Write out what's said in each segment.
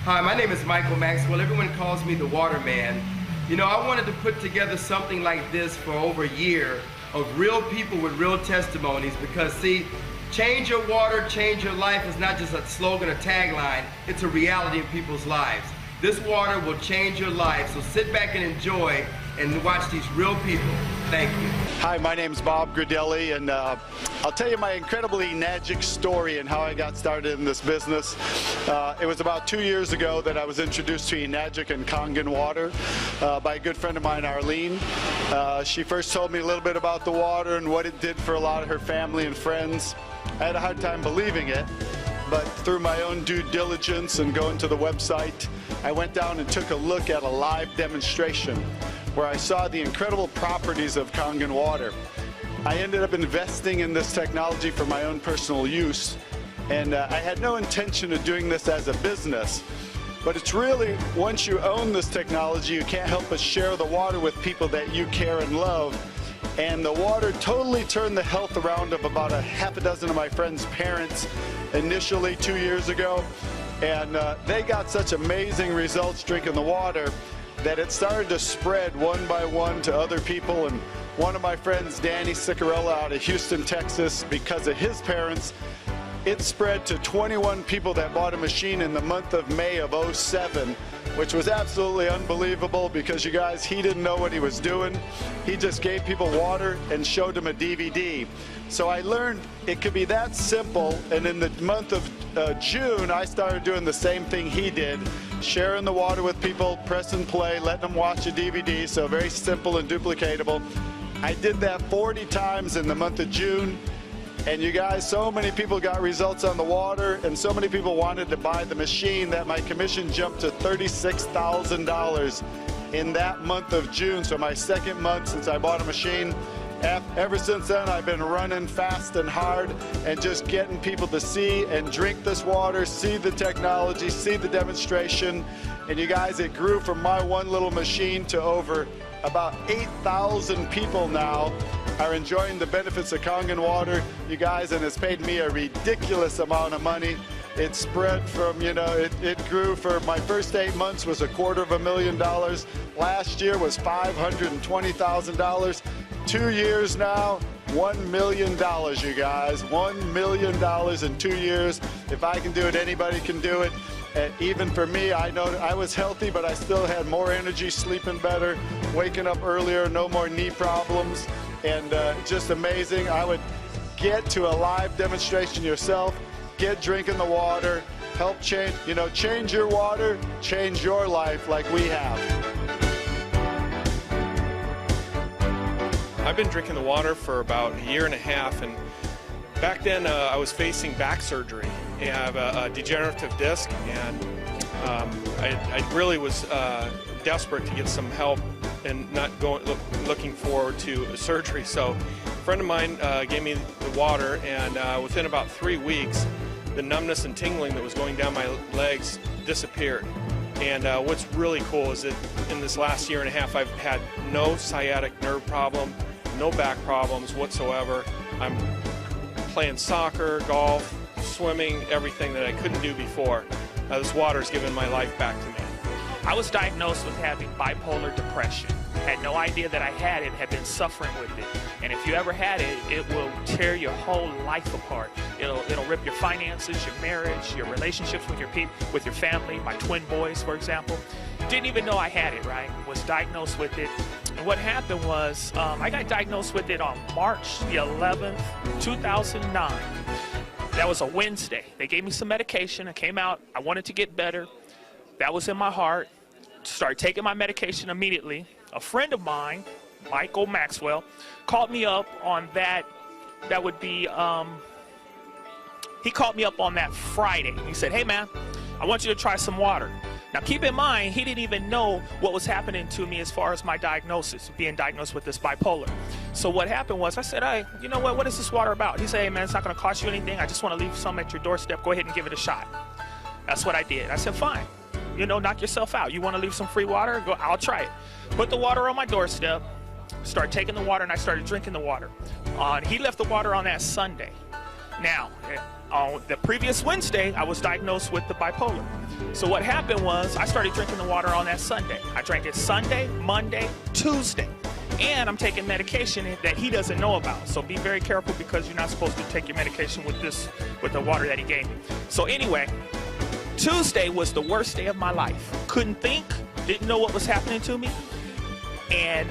Hi, my name is Michael Maxwell. Everyone calls me the Water Man. You know, I wanted to put together something like this for over a year of real people with real testimonies because, see, change your water, change your life is not just a slogan or tagline, it's a reality in people's lives. This water will change your life, so sit back and enjoy and watch these real people. Thank you. Hi, my name's Bob Gradelli, and I'll tell you my incredibly Enagic story and how I got started in this business. It was about 2 years ago that I was introduced to Enagic and Kangen Water by a good friend of mine, Arlene. She first told me a little bit about the water and what it did for a lot of her family and friends. I had a hard time believing it, but through my own due diligence and going to the website, I went down and took a look at a live demonstration where I saw the incredible properties of Kangen water. I ended up investing in this technology for my own personal use, and I had no intention of doing this as a business. But it's really, once you own this technology, you can't help but share the water with people that you care and love. And the water totally turned the health around of about a half a dozen of my friends' parents initially 2 years ago. And they got such amazing results drinking the water that it started to spread one by one to other people. And one of my friends, Danny Sicarella out of Houston, Texas, because of his parents, it spread to 21 people that bought a machine in the month of May of '07, which was absolutely unbelievable because, you guys, he didn't know what he was doing. He just gave people water and showed them a DVD. So I learned it could be that simple, and in the month of June, I started doing the same thing he did, sharing the water with people, press and play, letting them watch a DVD, so very simple and duplicatable. I did that 40 times in the month of June. And you guys, so many people got results on the water, and so many people wanted to buy the machine that my commission jumped to $36,000 in that month of June. So my second month since I bought a machine. Ever since then, I've been running fast and hard and just getting people to see and drink this water, see the technology, see the demonstration. And you guys, it grew from my one little machine to over about 8,000 people now are enjoying the benefits of Kangen water, you guys, and it's paid me a ridiculous amount of money. It spread from, you know, it grew for my first 8 months was $250,000. Last year was $520,000. 2 years now, $1 million, you guys. $1 million in 2 years. If I can do it, anybody can do it. And even for me, I know I was healthy, but I still had more energy, sleeping better, waking up earlier, no more knee problems, and just amazing. I would get to a live demonstration yourself, get drinking the water, help change, you know, change your water, change your life like we have. I've been drinking the water for about a year and a half, and back then I was facing back surgery. I have a degenerative disc, and I really was desperate to get some help and not looking forward to surgery. So a friend of mine gave me the water, and within about 3 weeks, the numbness and tingling that was going down my legs disappeared. And what's really cool is that in this last year and a half, I've had no sciatic nerve problem, no back problems whatsoever. I'm playing soccer, golf, swimming, everything that I couldn't do before. This water's given my life back to me. I was diagnosed with having bipolar depression. Had no idea that I had it, had been suffering with it. And if you ever had it, it will tear your whole life apart. It'll rip your finances, your marriage, your relationships with your people, with your family. My twin boys, for example. Didn't even know I had it, right? Was diagnosed with it. And what happened was, I got diagnosed with it on March the 11th, 2009. That was a Wednesday. They gave me some medication. I came out. I wanted to get better. That was in my heart. Started taking my medication immediately. A friend of mine, Michael Maxwell, called me up on that. That would be, he called me up on that Friday. He said, hey man, I want you to try some water. Now keep in mind, he didn't even know what was happening to me as far as my diagnosis, being diagnosed with this bipolar. So what happened was, I said, hey, you know what is this water about? He said, hey man, it's not gonna cost you anything. I just wanna leave some at your doorstep. Go ahead and give it a shot. That's what I did. I said, fine. You know, knock yourself out. You want to leave some free water? Go, I'll try it. Put the water on my doorstep, start taking the water, and I started drinking the water. He left the water on that Sunday. Now, on the previous Wednesday, I was diagnosed with the bipolar. So what happened was I started drinking the water on that Sunday. I drank it Sunday, Monday, Tuesday. And I'm taking medication that he doesn't know about. So be very careful, because you're not supposed to take your medication with the water that he gave me. So anyway, Tuesday was the worst day of my life. Couldn't think, didn't know what was happening to me, and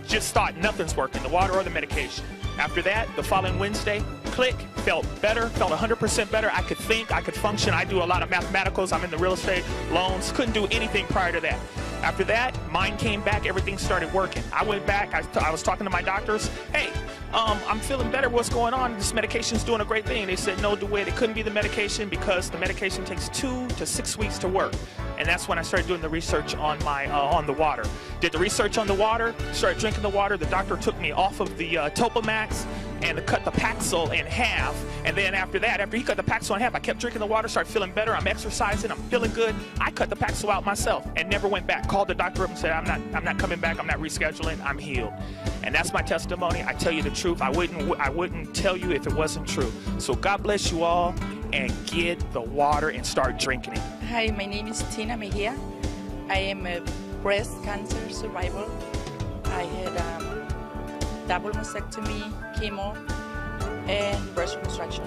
just thought nothing's working, the water or the medication. After that, the following Wednesday, click, felt better, felt 100% better. I could think, I could function. I do a lot of mathematicals. I'm in the real estate, loans. Couldn't do anything prior to that. After that, mine came back. Everything started working. I went back. I was talking to my doctors. Hey, I'm feeling better. What's going on? This medication's doing a great thing. They said, no, DeWitt, it couldn't be the medication, because the medication takes 2 to 6 weeks to work. And that's when I started doing the research on my on the water. Did the research on the water, started drinking the water. The doctor took me off of the Topamax and cut the Paxil in half. And then after that, after he cut the Paxil in half, I kept drinking the water, started feeling better. I'm exercising, I'm feeling good. I cut the Paxil out myself and never went back. Called the doctor up and said, I'm not coming back, I'm not rescheduling, I'm healed. And that's my testimony. I tell you the truth. I wouldn't tell you if it wasn't true. So God bless you all, and get the water and start drinking it. Hi, my name is Tina Mejia. I am a breast cancer survivor. I had double mastectomy, chemo, and breast reconstruction.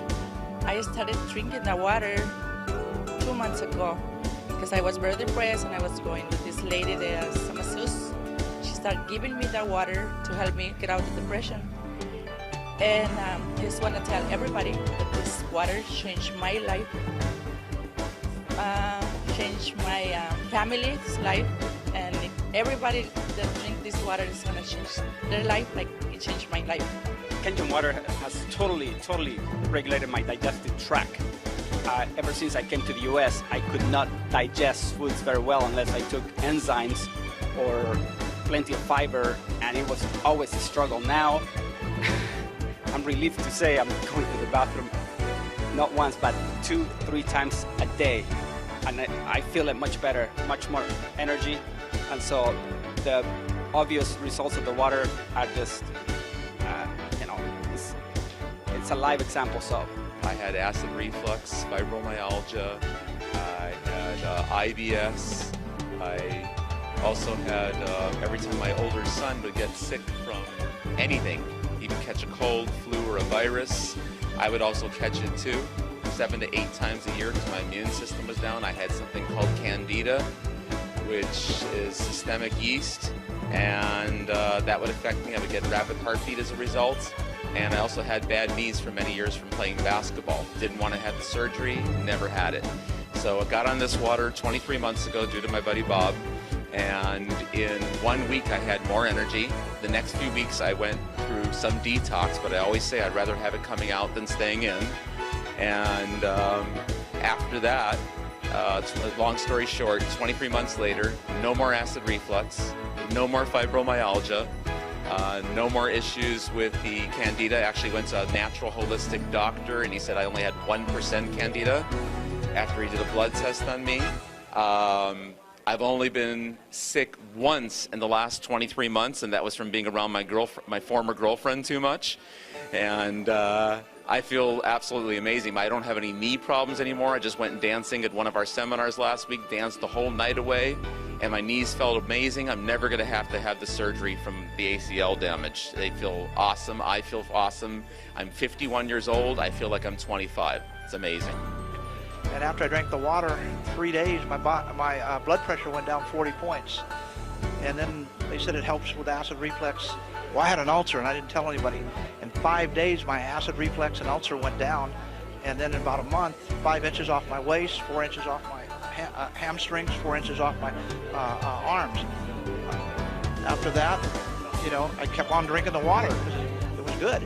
I started drinking the water 2 months ago because I was very depressed, and I was going with this lady, the masseuse. She started giving me the water to help me get out of depression. And I just want to tell everybody that this water changed my life, changed my family's life, and if everybody that drink this water is going to change their life like it changed my life. Kangen water has totally regulated my digestive tract. Ever since I came to the US, I could not digest foods very well unless I took enzymes or plenty of fiber, and it was always a struggle. Now, I'm relieved to say I'm going to the bathroom not once, but 2-3 times a day. And I feel it much better, much more energy. And so the obvious results of the water are just, it's a live example. So I had acid reflux, fibromyalgia, I had IBS, I also had, every time my older son would get sick from anything, he would catch a cold, flu, or a virus, I would also catch it too, 7 to 8 times a year, because my immune system was down. I had something called Candida, which is systemic yeast, and that would affect me. I would get rapid heartbeat as a result. And I also had bad knees for many years from playing basketball. Didn't want to have the surgery, never had it. So I got on this water 23 months ago due to my buddy Bob, and in 1 week I had more energy. The next few weeks I went through some detox, but I always say I'd rather have it coming out than staying in. And after that, long story short, 23 months later, no more acid reflux, no more fibromyalgia, no more issues with the Candida. I actually went to a natural holistic doctor, and he said I only had 1% Candida after he did a blood test on me. I've only been sick once in the last 23 months, and that was from being around my former girlfriend too much. And I feel absolutely amazing. I don't have any knee problems anymore. I just went dancing at one of our seminars last week, danced the whole night away, and my knees felt amazing. I'm never going to have the surgery from the ACL damage. They feel awesome. I feel awesome. I'm 51 years old. I feel like I'm 25. It's amazing. And after I drank the water, 3 days, my blood pressure went down 40 points. And then they said it helps with acid reflux. Well, I had an ulcer, and I didn't tell anybody. In 5 days, my acid reflux and ulcer went down. And then in about a month, 5 inches off my waist, 4 inches off my hamstrings, 4 inches off my arms. After that, I kept on drinking the water because it was good.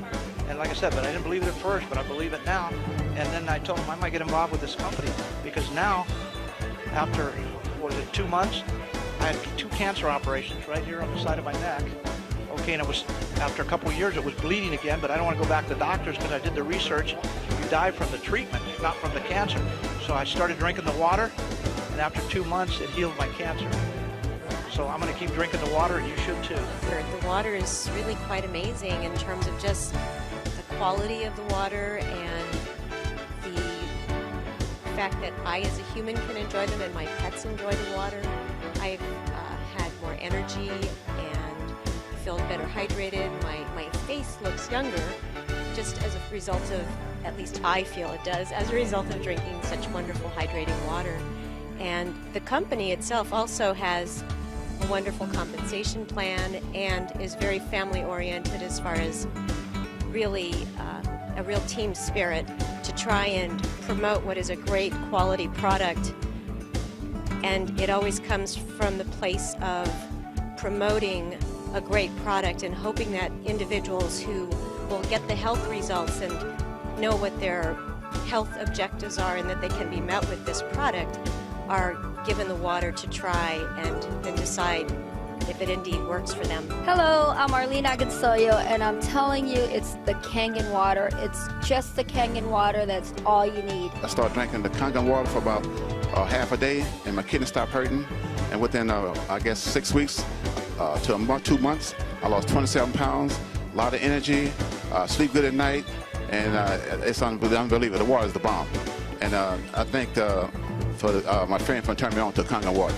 And like I said, but I didn't believe it at first, but I believe it now. And then I told them I might get involved with this company, because now, after, 2 months, I had 2 cancer operations right here on the side of my neck. Okay, and it was, after a couple of years, it was bleeding again, but I don't want to go back to the doctors because I did the research. You die from the treatment, not from the cancer. So I started drinking the water, and after 2 months, it healed my cancer. So I'm going to keep drinking the water, and you should too. The water is really quite amazing in terms of just the quality of the water and fact that I as a human can enjoy them and my pets enjoy the water. I've had more energy and feel better hydrated. My face looks younger just as a result of, at least I feel it does, as a result of drinking such wonderful hydrating water. And the company itself also has a wonderful compensation plan and is very family oriented as far as really a real team spirit to try and promote what is a great quality product. And it always comes from the place of promoting a great product and hoping that individuals who will get the health results and know what their health objectives are and that they can be met with this product are given the water to try and then decide if it indeed works for them. Hello, I'm Arlene Agonsoyo, and I'm telling you, it's the Kangen water. It's just the Kangen water. That's all you need. I started drinking the Kangen water for about half a day, and my kidneys stopped hurting. And within, I guess, 6 weeks to a month, 2 months, I lost 27 pounds, a lot of energy, sleep good at night, and it's unbelievable. The water is the bomb. And I think my friend for turning me on to Kangen water.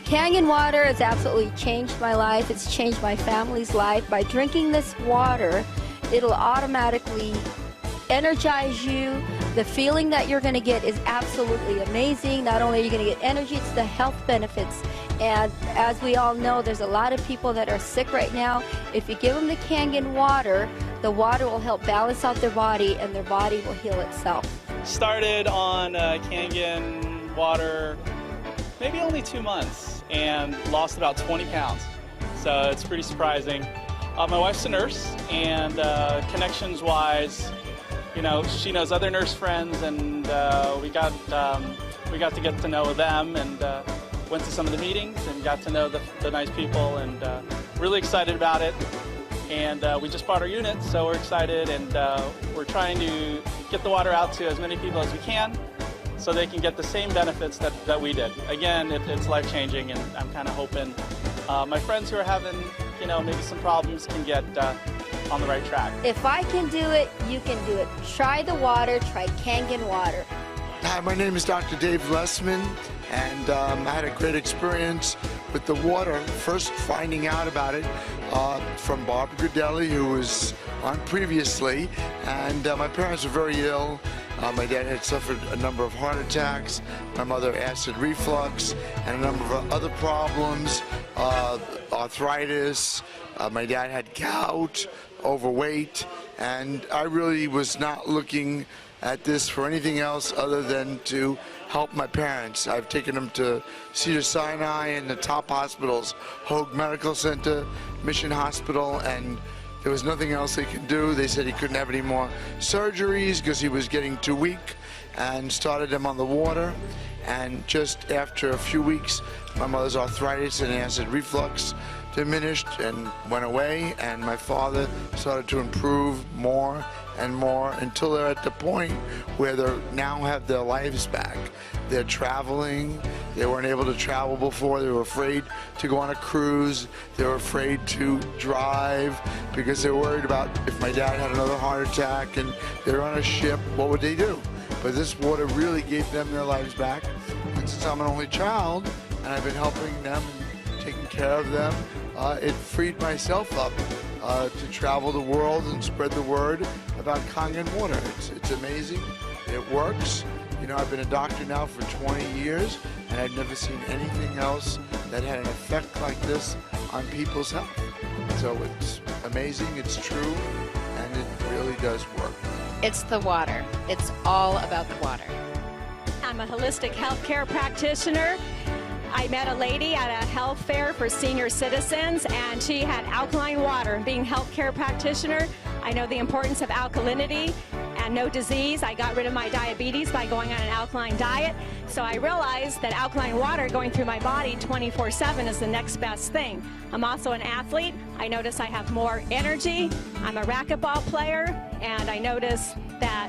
Kangen water has absolutely changed my life. It's changed my family's life. By drinking this water, it'll automatically energize you. The feeling that you're going to get is absolutely amazing. Not only are you going to get energy, it's the health benefits. And as we all know, there's a lot of people that are sick right now. If you give them the Kangen water, the water will help balance out their body and their body will heal itself. Started on Kangen water maybe only 2 months and lost about 20 pounds. So it's pretty surprising. My wife's a nurse, and connections-wise, you know, she knows other nurse friends, and we got to get to know them, and went to some of the meetings and got to know the nice people, and really excited about it. And we just bought our unit, so we're excited, and we're trying to get the water out to as many people as we can, so they can get the same benefits that we did. Again, it's life-changing, and I'm kind of hoping my friends who are having, you know, maybe some problems can get on the right track. If I can do it, you can do it. Try the water, try Kangen water. Hi, my name is Dr. Dave Lessman, and I had a great experience with the water, first finding out about it from Barbara Gridelli, who was on previously, and my parents were very ill. My dad had suffered a number of heart attacks, my mother acid reflux, and a number of other problems, arthritis. My dad had gout, overweight, and I really was not looking at this for anything else other than to help my parents. I've taken them to Cedars-Sinai and the top hospitals, Hoag Medical Center, Mission Hospital, and there was nothing else they could do. They said he couldn't have any more surgeries because he was getting too weak, and started him on the water. And just after a few weeks, my mother's arthritis and acid reflux diminished and went away, and my father started to improve more and more until they're at the point where they now have their lives back. They're traveling. They weren't able to travel before. They were afraid to go on a cruise. They were afraid to drive because they were worried about if my dad had another heart attack and they're on a ship, what would they do? But this water really gave them their lives back. And since I'm an only child and I've been helping them and taking care of them, it freed myself up to travel the world and spread the word about Kangen water. It's amazing. It works. You know, I've been a doctor now for 20 years, and I've never seen anything else that had an effect like this on people's health. So it's amazing, it's true, and it really does work. It's the water. It's all about the water. I'm a holistic healthcare practitioner. I met a lady at a health fair for senior citizens, and she had alkaline water. Being a healthcare practitioner, I know the importance of alkalinity and no disease. I got rid of my diabetes by going on an alkaline diet. So I realized that alkaline water going through my body 24/7 is the next best thing. I'm also an athlete. I notice I have more energy. I'm a racquetball player, and I notice that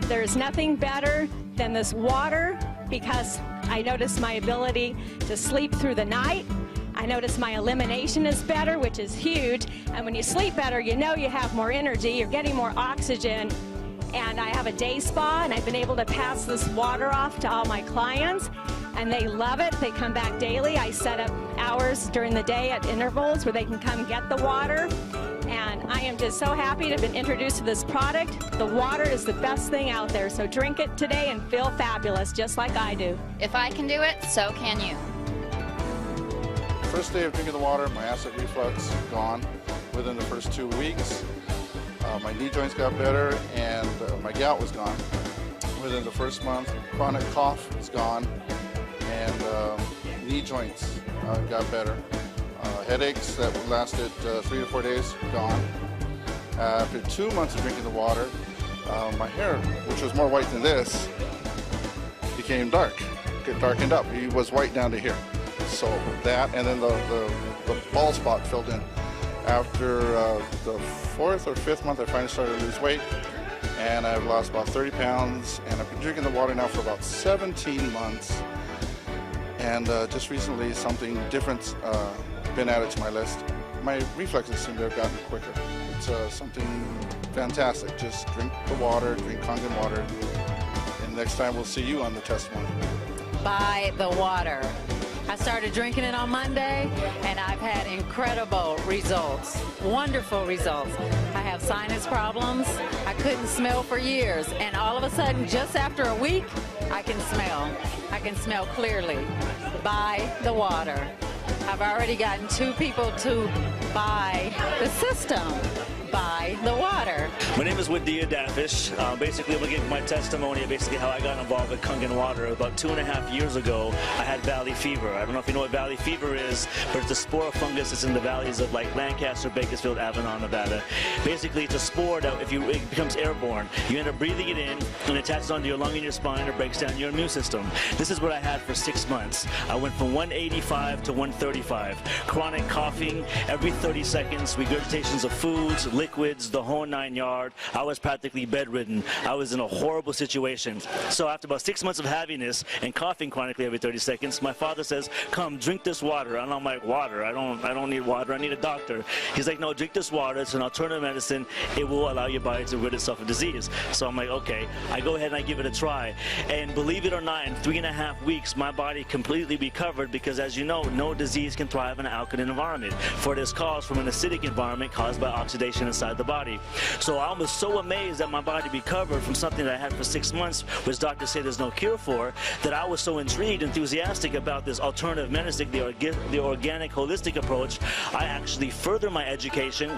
there's nothing better than this water, because I notice my ability to sleep through the night. I notice my elimination is better, which is huge. And when you sleep better, you know you have more energy, you're getting more oxygen, And I have a day spa, and I've been able to pass this water off to all my clients, and they love it. They come back daily. I set up hours during the day at intervals where they can come get the water. And I am just so happy to have been introduced to this product. The water is the best thing out there, so drink it today and feel fabulous, just like I do. If I can do it, so can you. First day of drinking the water, my acid reflux gone within the first 2 weeks. My knee joints got better, and my gout was gone within the first month. Chronic cough is gone, and knee joints got better. Headaches that lasted 3 to 4 days, gone. After 2 months of drinking the water, my hair, which was more white than this, became dark. It darkened up. It was white down to here. So that, and then the bald spot filled in. After the 4th or 5th month, I finally started to lose weight, and I've lost about 30 pounds, and I've been drinking the water now for about 17 months. And just recently, something different's been added to my list. My reflexes seem to have gotten quicker. It's something fantastic. Just drink the water, drink Kangen water, and next time we'll see you on the testimony. Buy the water. I started drinking it on Monday, and I've had incredible results, wonderful results. I have sinus problems. I couldn't smell for years, and all of a sudden, just after a week, I can smell. I can smell clearly. Buy the water. I've already gotten 2 people to buy the system. Buy the water. My name is Wadia Dafish. Basically, I'm going to give my testimony of basically how I got involved with Kangen Water. About 2.5 years ago, I had valley fever. I don't know if you know what valley fever is, but it's a spore fungus that's in the valleys of like Lancaster, Bakersfield, Avalon, Nevada. Basically, it's a spore that it becomes airborne. You end up breathing it in, and it attaches onto your lung and your spine, or breaks down your immune system. This is what I had for 6 months. I went from 185 to 135. Chronic coughing every 30 seconds, regurgitations of foods, liquids, the whole 9 yards. I was practically bedridden. I was in a horrible situation. So after about 6 months of having this and coughing chronically every 30 seconds, my father says, "Come, drink this water." And I'm like, "Water? I don't need water. I need a doctor." He's like, "No, drink this water. It's an alternative medicine. It will allow your body to rid itself of disease." So I'm like, okay. I go ahead and I give it a try. And believe it or not, in 3.5 weeks, my body completely recovered, because as you know, no disease can thrive in an alkaline environment. For this cause from an acidic environment caused by oxidation inside the body. So I was so amazed that my body recovered from something that I had for 6 months, which doctors say there's no cure for, that I was so intrigued, enthusiastic about this alternative medicine, the organic, holistic approach. I actually further my education,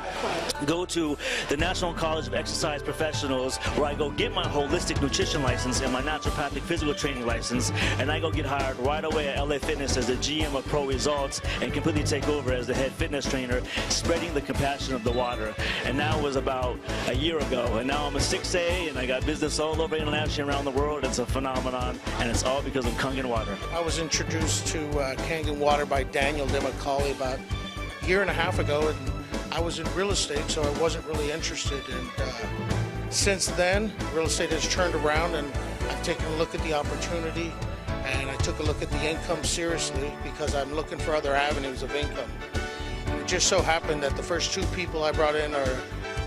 go to the National College of Exercise Professionals, where I go get my holistic nutrition license and my naturopathic physical training license, and I go get hired right away at LA Fitness as the GM of Pro Results, and completely take over as the head fitness trainer, spreading the compassion of the water. And that was about a year ago, and now I'm a 6A, and I got business all over internationally around the world. It's a phenomenon, and it's all because of Kangen Water. I was introduced to Kangen Water by Daniel DeMcCauley about a year and a half ago, and I was in real estate, so I wasn't really interested. And since then, real estate has turned around, and I've taken a look at the opportunity, and I took a look at the income seriously, because I'm looking for other avenues of income. And it just so happened that the first 2 people I brought in are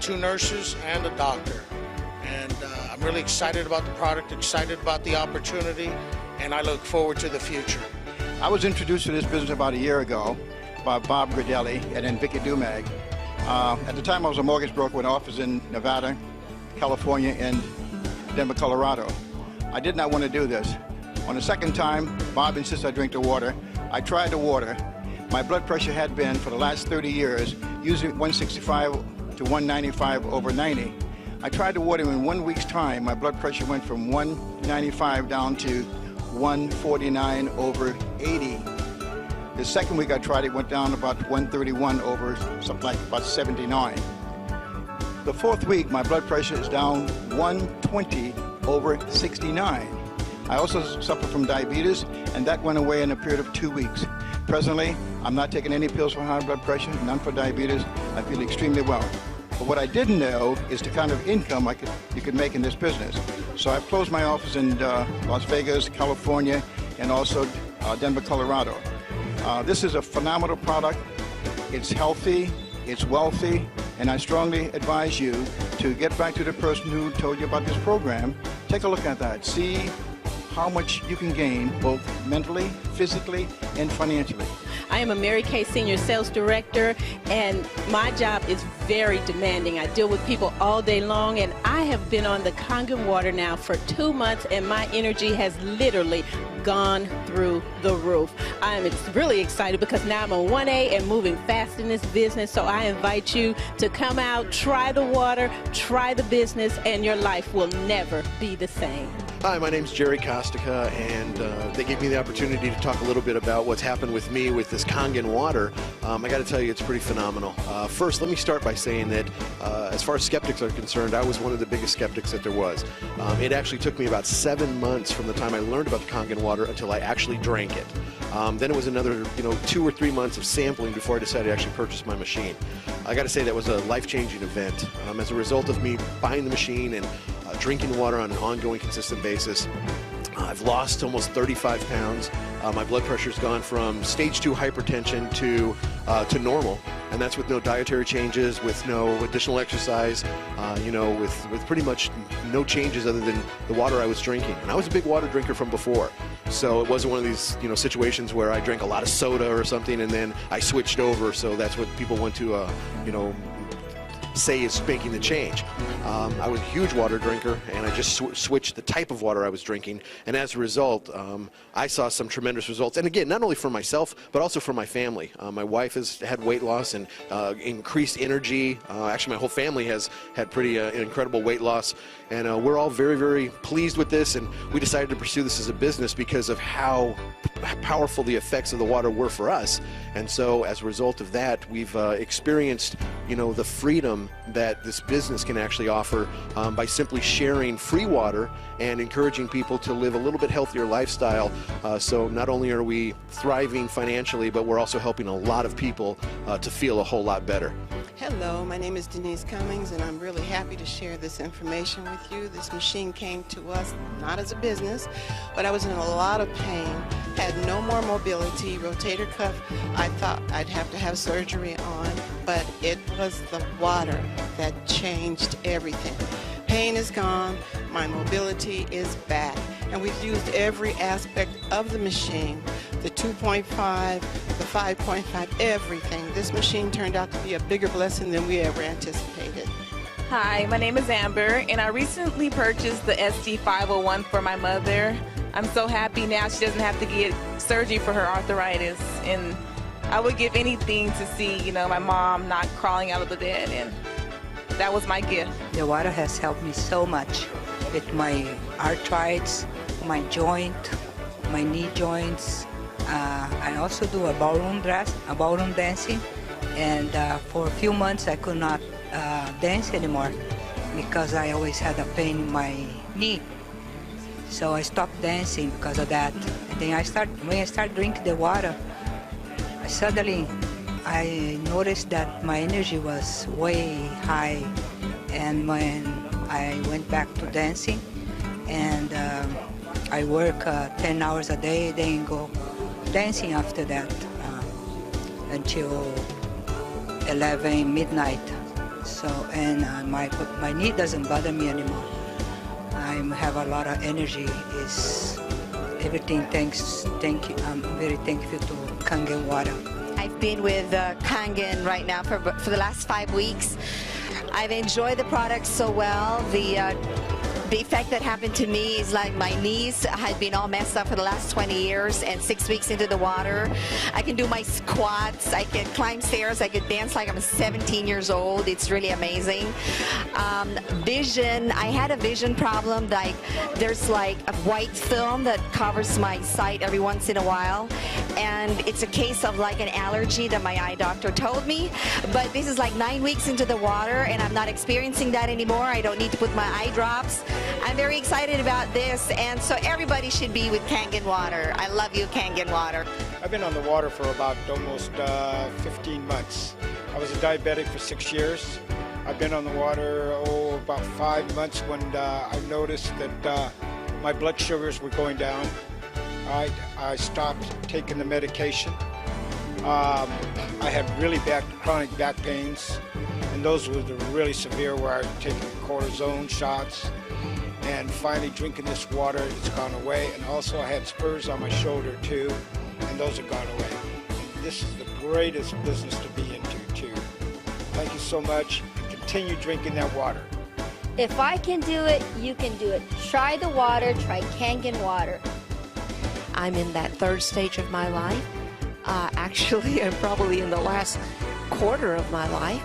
2 nurses and a doctor. And I'm really excited about the product, excited about the opportunity, and I look forward to the future. I was introduced to this business about a year ago by Bob Gridelli and then Vicky Dumag. At the time, I was a mortgage broker with an office in Nevada, California, and Denver, Colorado. I did not want to do this. On the second time, Bob insisted I drink the water. I tried the water. My blood pressure had been, for the last 30 years, usually 165 to 195 over 90. I tried the water, and in 1 week's time, my blood pressure went from 195 down to 149 over 80. The second week I tried it, went down about 131 over something like about 79. The fourth week, my blood pressure is down 120 over 69. I also suffer from diabetes, and that went away in a period of 2 weeks. Presently, I'm not taking any pills for high blood pressure, none for diabetes. I feel extremely well. But what I didn't know is the kind of income you could make in this business. So I've closed my office in Las Vegas, California, and also Denver, Colorado. This is a phenomenal product. It's healthy, it's wealthy, And I strongly advise you to get back to the person who told you about this program. Take a look at that. See how much you can gain both mentally, physically, and financially. I am a Mary Kay Senior Sales Director, and my job is very demanding. I deal with people all day long, and I have been on the Kangen Water now for 2 months, and my energy has literally gone through the roof. I am really excited because now I'm on 1A and moving fast in this business, so I invite you to come out, try the water, try the business, and your life will never be the same. Hi, my name's Jerry Kostica, and they gave me the opportunity to talk a little bit about what's happened with me with this Kangen water. I got to tell you, it's pretty phenomenal. First, let me start by saying that as far as skeptics are concerned, I was one of the biggest skeptics that there was. It actually took me about 7 months from the time I learned about the Kangen water until I actually drank it. Then it was another 2 or 3 months of sampling before I decided to actually purchase my machine. I got to say that was a life-changing event. As a result of me buying the machine and drinking the water on an ongoing, consistent basis, I've lost almost 35 pounds. My blood pressure's gone from stage 2 hypertension to normal, and that's with no dietary changes, with no additional exercise, with pretty much no changes other than the water I was drinking. And I was a big water drinker from before, so it wasn't one of these situations where I drank a lot of soda or something and then I switched over. So that's what people want to say is making the change. I was a huge water drinker, and I just switched the type of water I was drinking, and as a result, I saw some tremendous results. And again, not only for myself, but also for my family. My wife has had weight loss and increased energy. Actually, my whole family has had pretty incredible weight loss, and we're all very, very pleased with this, and we decided to pursue this as a business because of how powerful the effects of the water were for us. And so as a result of that, we've experienced the freedom that this business can actually offer by simply sharing free water and encouraging people to live a little bit healthier lifestyle. So not only are we thriving financially, but we're also helping a lot of people to feel a whole lot better. Hello, my name is Denise Cummings, and I'm really happy to share this information with you. This machine came to us not as a business, but I was in a lot of pain, had no more mobility, rotator cuff. I thought I'd have to have surgery on, but it was the water that changed everything. Pain is gone, my mobility is back, and we've used every aspect of the machine, the 2.5, the 5.5, everything. This machine turned out to be a bigger blessing than we ever anticipated. Hi, my name is Amber, and I recently purchased the SD501 for my mother. I'm so happy now she doesn't have to get surgery for her arthritis, and I would give anything to see, my mom not crawling out of the bed, and that was my gift. The water has helped me so much with my arthritis, my joint, my knee joints. I also do a ballroom dancing, and for a few months I could not dance anymore because I always had a pain in my knee. So I stopped dancing because of that. And then when I started drinking the water, suddenly I noticed that my energy was way high, and when I went back to dancing, and I work 10 hours a day, then go dancing after that until 11 midnight. So, and my knee doesn't bother me anymore. I have a lot of energy. Is everything. Thank you. I'm very thankful to Kangen Water. I've been with Kangen right now for the last 5 weeks. I've enjoyed the product so well. The effect that happened to me is like my knees had been all messed up for the last 20 years, and 6 weeks into the water, I can do my squats, I can climb stairs, I could dance like I'm 17 years old. It's really amazing. Vision, I had a vision problem. Like there's like a white film that covers my sight every once in a while, and it's a case of like an allergy that my eye doctor told me. But this is like 9 weeks into the water, and I'm not experiencing that anymore. I don't need to put my eye drops. I'm very excited about this, and so everybody should be with Kangen Water. I love you, Kangen Water. I've been on the water for about almost 15 months. I was a diabetic for 6 years. I've been on the water, about 5 months when I noticed that my blood sugars were going down. I stopped taking the medication. I had really bad chronic back pains, and and those were the really severe where I've taken cortisone shots. And finally drinking this water, it's gone away. And also I had spurs on my shoulder too, and those have gone away. And this is the greatest business to be into too. Thank you so much. Continue drinking that water. If I can do it, you can do it. Try the water, try Kangen water. I'm in that third stage of my life. Actually, I'm probably in the last quarter of my life.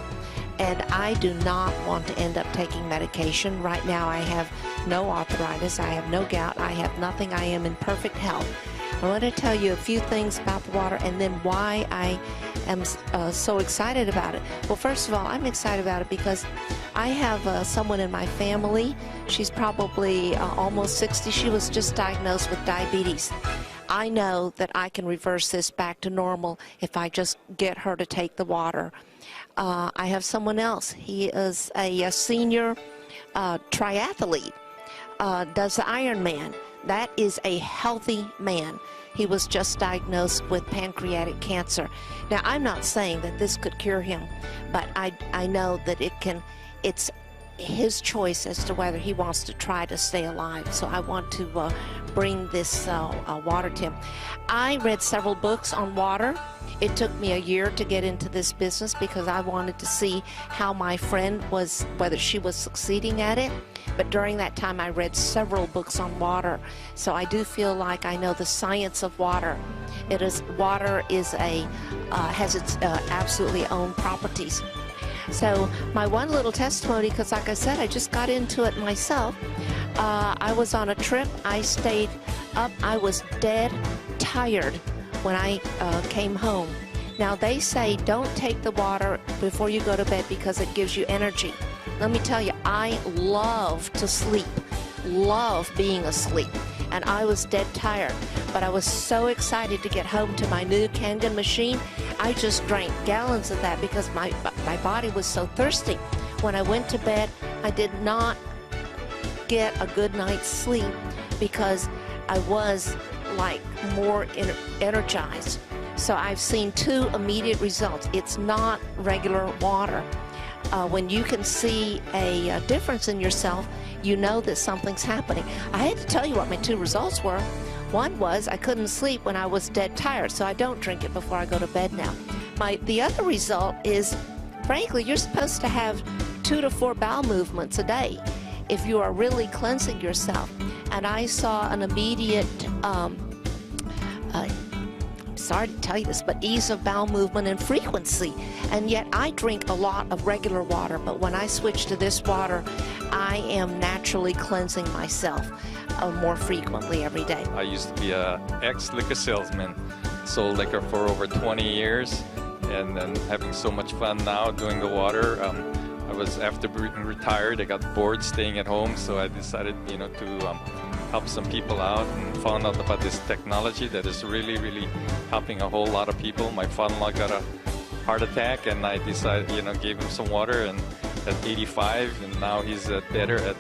And I do not want to end up taking medication. Right now I have no arthritis, I have no gout, I have nothing. I am in perfect health. I want to tell you a few things about the water and then why I am so excited about it. Well, first of all, I'm excited about it because I have someone in my family. She's probably almost 60. She was just diagnosed with diabetes. I know that I can reverse this back to normal if I just get her to take the water. I have someone else. He is a senior triathlete, does the Ironman. That is a healthy man. He was just diagnosed with pancreatic cancer. Now, I'm not saying that this could cure him, but I know that it's his choice as to whether he wants to try to stay alive. So I want to bring this water to him. I read several books on water. It took me a year to get into this business because I wanted to see how my friend was, whether she was succeeding at it. But during that time, I read several books on water. So I do feel like I know the science of water. Water is has its absolutely own properties. So my one little testimony, because like I said, I just got into it myself. I was on a trip. I stayed up. I was dead tired when I came home. Now they say don't take the water before you go to bed because it gives you energy. Let me tell you, I love to sleep, love being asleep, and I was dead tired. But I was so excited to get home to my new Kangen machine. I just drank gallons of that because my body was so thirsty. When I went to bed, I did not get a good night's sleep because I was like more energized. So I've seen two immediate results. It's not regular water. When you can see a difference in yourself, you know that something's happening. I had to tell you what my two results were. One was I couldn't sleep when I was dead tired, so I don't drink it before I go to bed now. The other result is, frankly, you're supposed to have 2 to 4 bowel movements a day if you are really cleansing yourself. And I saw an immediate, I'm sorry to tell you this, but ease of bowel movement and frequency. And yet I drink a lot of regular water, but when I switch to this water, I am naturally cleansing myself more frequently every day. I used to be an ex-liquor salesman, sold liquor for over 20 years, and then having so much fun now doing the water. After being retired, I got bored staying at home, so I decided, to help some people out and found out about this technology that is really, really helping a whole lot of people. My father-in-law got a heart attack, and I decided, gave him some water, and at 85, and now he's better at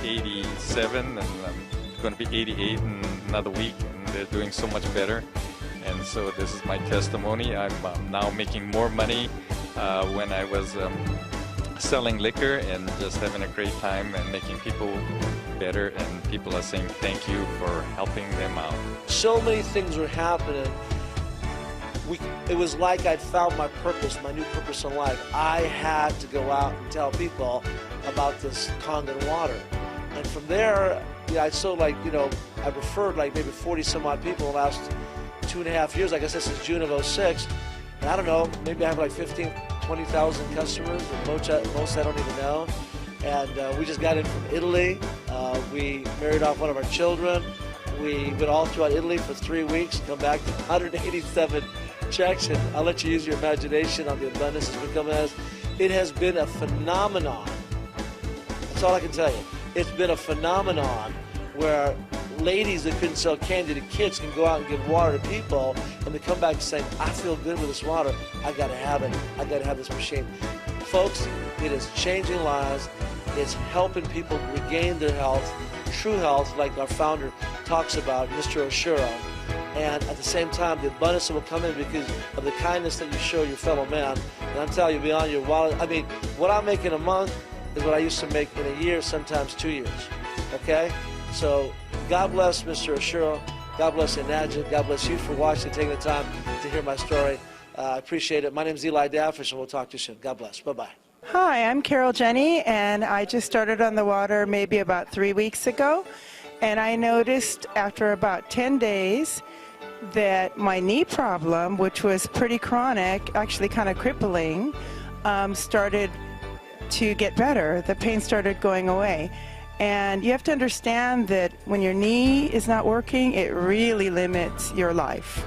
87, and going to be 88 in another week, and they're doing so much better. And so this is my testimony. I'm now making more money when I was selling liquor and just having a great time and making people better, and people are saying thank you for helping them out. So many things were happening. It was like I'd found my purpose, my new purpose in life. I had to go out and tell people about this Kangen water. And from there, I referred like maybe 40 some odd people in the last 2.5 years. Like I said, since June of '06. And I don't know, maybe I have like 20,000 customers, and most I don't even know. And we just got in from Italy. We married off one of our children. We went all throughout Italy for 3 weeks, come back to 187 checks, and I'll let you use your imagination on the abundance it's become as. It has been a phenomenon. That's all I can tell you. It's been a phenomenon where ladies that couldn't sell candy to kids can go out and give water to people, and they come back saying, I feel good with this water. I got to have it. I got to have this machine. Folks, it is changing lives. It's helping people regain their health, true health, like our founder talks about, Mr. Oshiro. and at the same time, the abundance that will come in because of the kindness that you show your fellow man. And I'm telling you, beyond your wallet, I mean, what I make in a month is what I used to make in a year, sometimes 2 years. Okay? So, God bless Mr. Ashura. God bless Enadja. God bless you for watching, taking the time to hear my story. I appreciate it. My name is Eli Daffish, and we'll talk to you soon. God bless. Bye-bye. Hi, I'm Carol Jenny, and I just started on the water maybe about 3 weeks ago. And I noticed after about 10 days that my knee problem, which was pretty chronic, actually kind of crippling, started to get better. The pain started going away. And you have to understand that when your knee is not working, it really limits your life.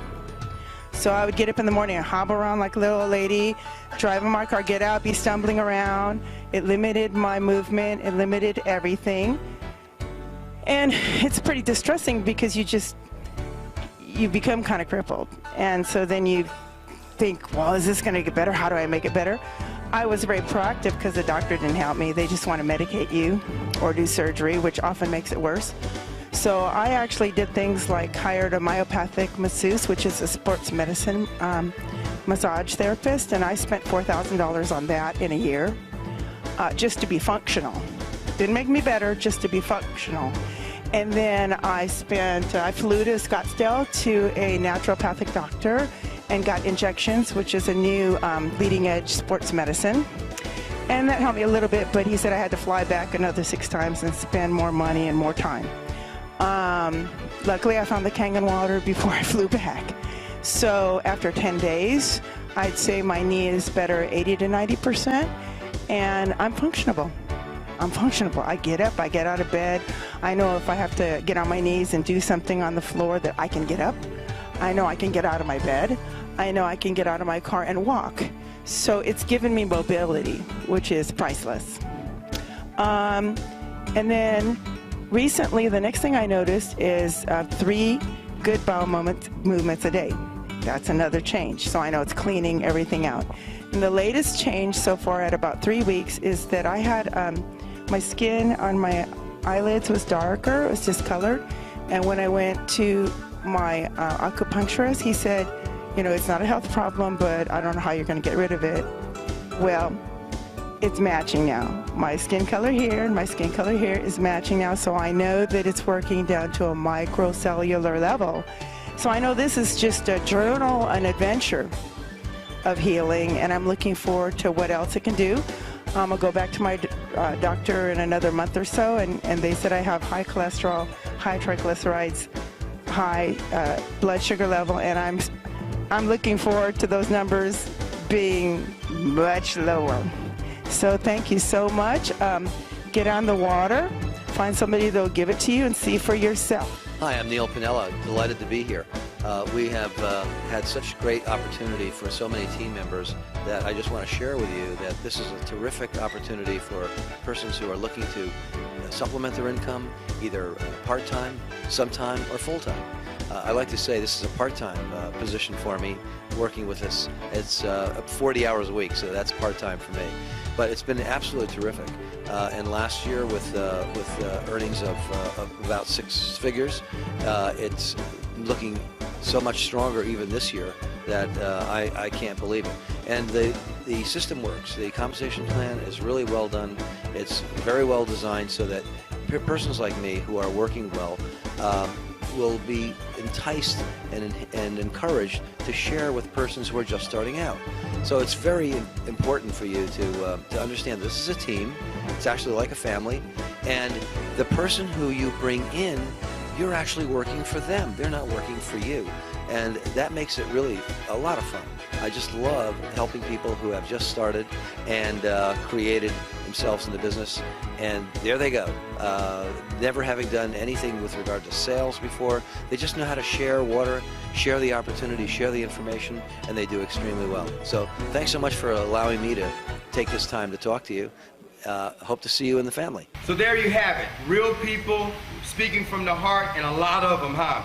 So I would get up in the morning and hobble around like a little old lady, drive in my car, get out, be stumbling around. It limited my movement. It limited everything. And it's pretty distressing because you become kind of crippled. And so then you think, well, is this going to get better? How do I make it better? I was very proactive because the doctor didn't help me. They just want to medicate you or do surgery, which often makes it worse. So I actually did things like hired a myopathic masseuse, which is a sports medicine massage therapist, and I spent $4,000 on that in a year just to be functional. Didn't make me better, just to be functional. And then I flew to Scottsdale to a naturopathic doctor and got injections, which is a new leading edge sports medicine. And that helped me a little bit, but he said I had to fly back another 6 times and spend more money and more time. Luckily, I found the Kangen water before I flew back. So after 10 days, I'd say my knee is better 80 to 90%, and I'm functionable. I get up, I get out of bed. I know if I have to get on my knees and do something on the floor that I can get up. I know I can get out of my bed. I know I can get out of my car and walk. So it's given me mobility, which is priceless. And then recently, the next thing I noticed is 3 good bowel movements a day. That's another change. So I know it's cleaning everything out. And the latest change so far at about 3 weeks is that I had my skin on my eyelids was darker, it was discolored. And when I went to my acupuncturist, he said, you know, it's not a health problem, but I don't know how you're going to get rid of it. Well, it's matching now. My skin color here and my skin color here is matching now, so I know that it's working down to a microcellular level. So I know this is just a journal, an adventure of healing, and I'm looking forward to what else it can do. I'm going to go back to my doctor in another month or so, and they said I have high cholesterol, high triglycerides, high blood sugar level, and I'm looking forward to those numbers being much lower. So thank you so much. Get on the water, find somebody that'll give it to you, and see for yourself. Hi, I'm Neil Pinella. Delighted to be here. We have had such great opportunity for so many team members that I just want to share with you that this is a terrific opportunity for persons who are looking to supplement their income, either part-time, sometime, or full-time. I like to say this is a part-time position for me, working with us. It's 40 hours a week, so that's part-time for me. But it's been absolutely terrific. And last year, with earnings of about 6 figures, it's looking so much stronger even this year that I can't believe it. And the system works. The compensation plan is really well done. It's very well designed so that persons like me who are working well will be enticed and encouraged to share with persons who are just starting out. So it's very important for you to understand this is a team. It's actually like a family, and the person who you bring in, you're actually working for them. They're not working for you, and that makes it really a lot of fun. I just love helping people who have just started and created themselves in the business, and there they go, never having done anything with regard to sales before. They just know how to share water, share the opportunity, share the information, and they do extremely well. So thanks so much for allowing me to take this time to talk to you. Hope to see you in the family. So there you have it, real people speaking from the heart, and a lot of them, huh?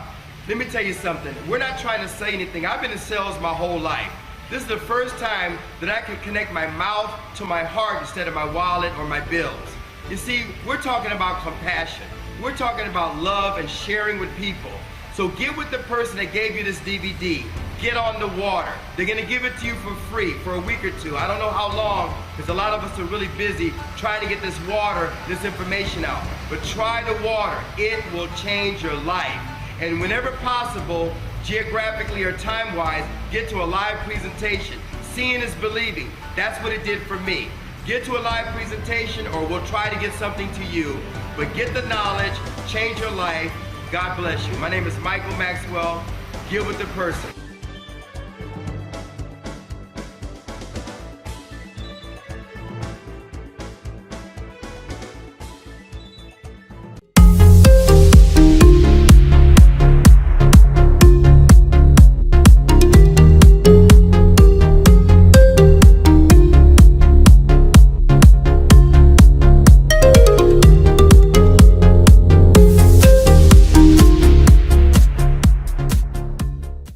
Let me tell you something, we're not trying to say anything. I've been in sales my whole life. This is the first time that I can connect my mouth to my heart instead of my wallet or my bills. You see, we're talking about compassion. We're talking about love and sharing with people. So get with the person that gave you this DVD. Get on the water. They're gonna give it to you for free for a week or two. I don't know how long, because a lot of us are really busy trying to get this water, this information out. But try the water. It will change your life. And whenever possible, geographically or time-wise, get to a live presentation. Seeing is believing. That's what it did for me. Get to a live presentation, or we'll try to get something to you. But get the knowledge, change your life. God bless you. My name is Michael Maxwell. Get with the person.